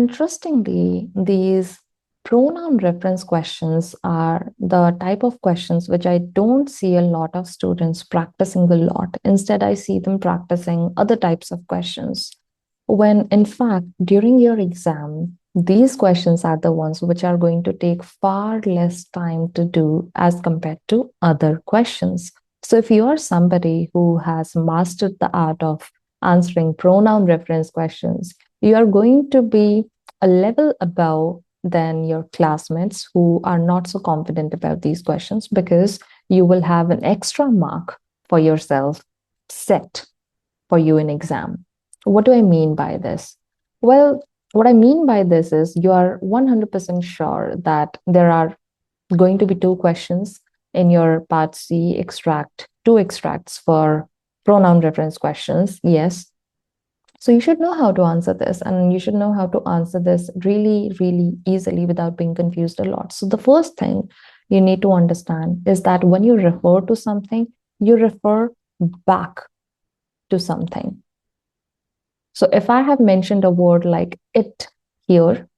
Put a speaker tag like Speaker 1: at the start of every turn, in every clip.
Speaker 1: interestingly, these pronoun reference questions are the type of questions which I don't see a lot of students practicing a lot. Instead, I see them practicing other types of questions. When in fact, during your exam, these questions are the ones which are going to take far less time to do as compared to other questions. So if you are somebody who has mastered the art of answering pronoun reference questions, you are going to be a level above than your classmates who are not so confident about these questions, because you will have an extra mark for yourself set for you in exam. What do I mean by this? Well, what I mean by this is you are 100% sure that there are going to be two questions in your part C extract, two extracts for pronoun reference questions. Yes. So you should know how to answer this, and you should know how to answer this really, really easily without being confused a lot. So the first thing you need to understand is that when you refer to something, you refer back to something. So if I have mentioned a word like it here,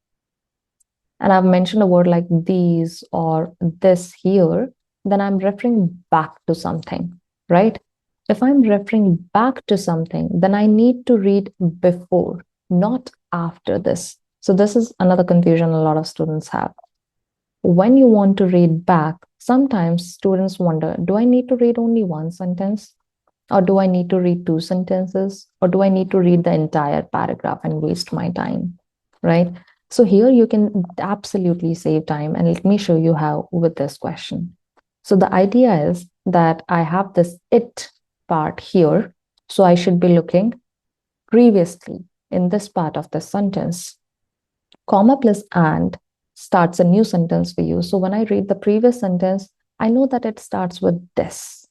Speaker 1: and I've mentioned a word like these or this here, then I'm referring back to something, right? If I'm referring back to something, then I need to read before, not after this. So this is another confusion a lot of students have. When you want to read back, sometimes students wonder, do I need to read only one sentence? Or do I need to read two sentences? Or do I need to read the entire paragraph and waste my time, right? So here you can absolutely save time. And let me show you how with this question. So the idea is that I have this it part here. So I should be looking previously in this part of the sentence. Comma plus and starts a new sentence for you. So when I read the previous sentence, I know that it starts with this.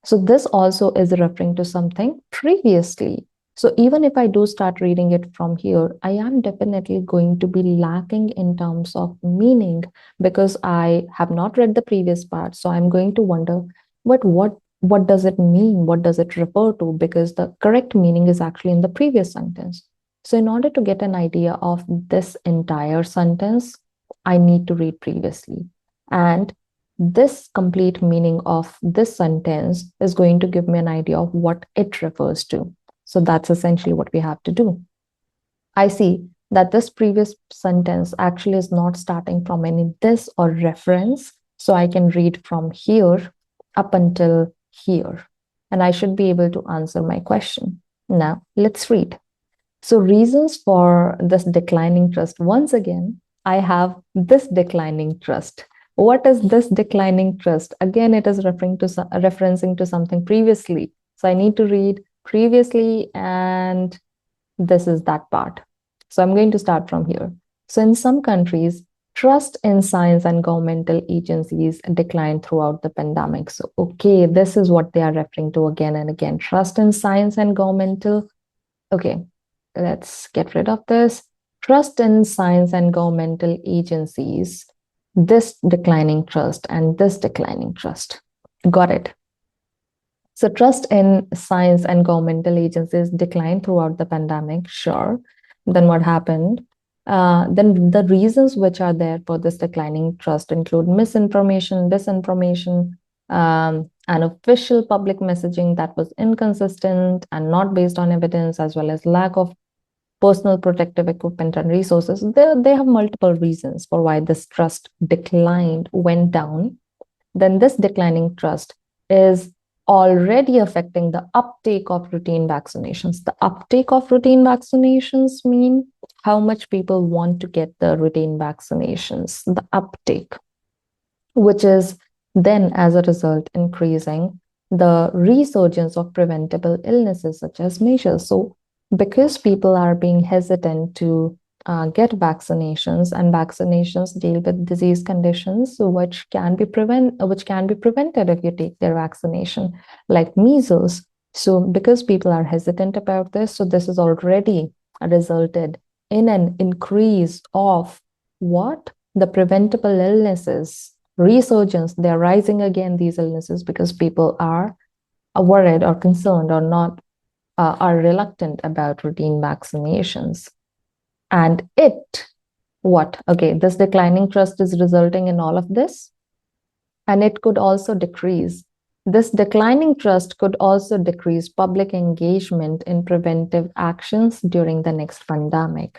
Speaker 1: So this also is referring to something previously. So even if I do start reading it from here, I am definitely going to be lacking in terms of meaning because I have not read the previous part. So I'm going to wonder, but what does it mean? What does it refer to? Because the correct meaning is actually in the previous sentence. So in order to get an idea of this entire sentence, I need to read previously. And this complete meaning of this sentence is going to give me an idea of what it refers to. So that's essentially what we have to do. I see that this previous sentence actually is not starting from any this or reference. So I can read from here up until here. And I should be able to answer my question. Now, let's read. So reasons for this declining trust. Once again, I have this declining trust. What is this declining trust? Again, it is referencing to something previously. So I need to read previously, and this is that part. So I'm going to start from here. So in some countries, trust in science and governmental agencies declined throughout the pandemic. So, okay, this is what they are referring to again and again. Trust in science and governmental. Okay, let's get rid of this. Trust in science and governmental agencies, this declining trust and this declining trust. Got it. So trust in science and governmental agencies declined throughout the pandemic, sure. Then what happened? Then the reasons which are there for this declining trust include misinformation, disinformation, unofficial public messaging that was inconsistent and not based on evidence, as well as lack of personal protective equipment and resources. They have multiple reasons for why this trust declined, went down. Then this declining trust is already affecting the uptake of routine vaccinations. The uptake of routine vaccinations mean how much people want to get the routine vaccinations, the uptake, which is then as a result increasing the resurgence of preventable illnesses such as measles. So because people are being hesitant to get vaccinations, and vaccinations deal with disease conditions which can be prevented if you take their vaccination, like measles. So because people are hesitant about this, so this has already resulted in an increase of what? The preventable illnesses, resurgence. They're rising again, these illnesses, because people are worried or concerned or not are reluctant about routine vaccinations. And what? Okay, this declining trust is resulting in all of this. And it could also decrease. This declining trust could also decrease public engagement in preventive actions during the next pandemic.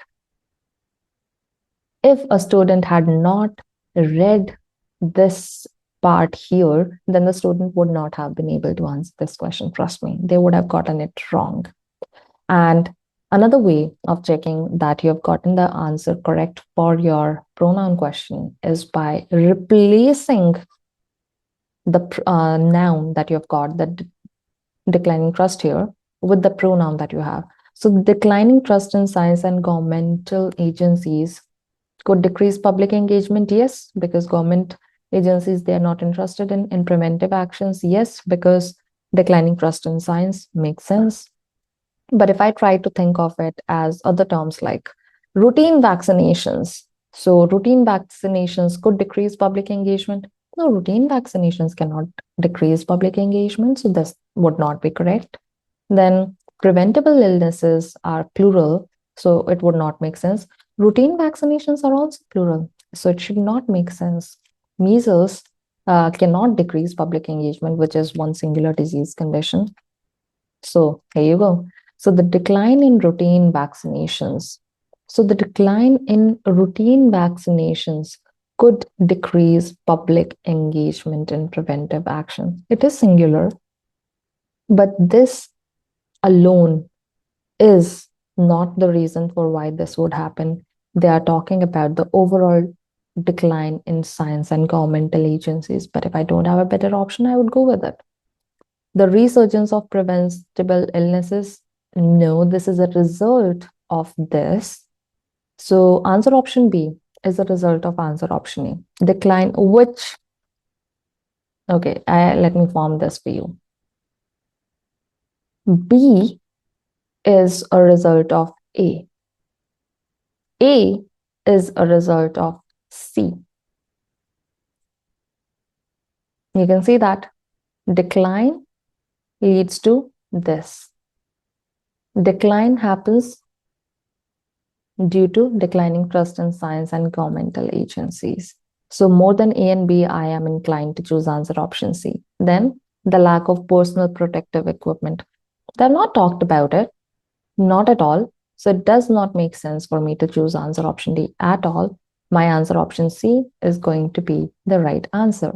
Speaker 1: If a student had not read this part here, then the student would not have been able to answer this question. Trust me, they would have gotten it wrong. And another way of checking that you have gotten the answer correct for your pronoun question is by replacing the noun that you have got, the declining trust here, with the pronoun that you have. So, declining trust in science and governmental agencies could decrease public engagement. Yes, because government agencies, they are not interested in preventive actions. Yes, because declining trust in science makes sense. But if I try to think of it as other terms like routine vaccinations, so routine vaccinations could decrease public engagement. No, routine vaccinations cannot decrease public engagement, so this would not be correct. Then preventable illnesses are plural, so it would not make sense. Routine vaccinations are also plural, so it should not make sense. Measles cannot decrease public engagement, which is one singular disease condition. So here you go. So the decline in routine vaccinations. So the decline in routine vaccinations could decrease public engagement in preventive action. It is singular, but this alone is not the reason for why this would happen. They are talking about the overall decline in science and governmental agencies. But if I don't have a better option, I would go with it. The resurgence of preventable illnesses, no, this is a result of this. So answer option B is a result of answer option A. Decline, which, okay, let me form this for you. B is a result of A. A is a result of C. You can see that decline leads to this. Decline happens due to declining trust in science and governmental agencies. So more than A and B, I am inclined to choose answer option C. Then the lack of personal protective equipment. They've not talked about it, not at all. So it does not make sense for me to choose answer option D at all. My answer option C is going to be the right answer.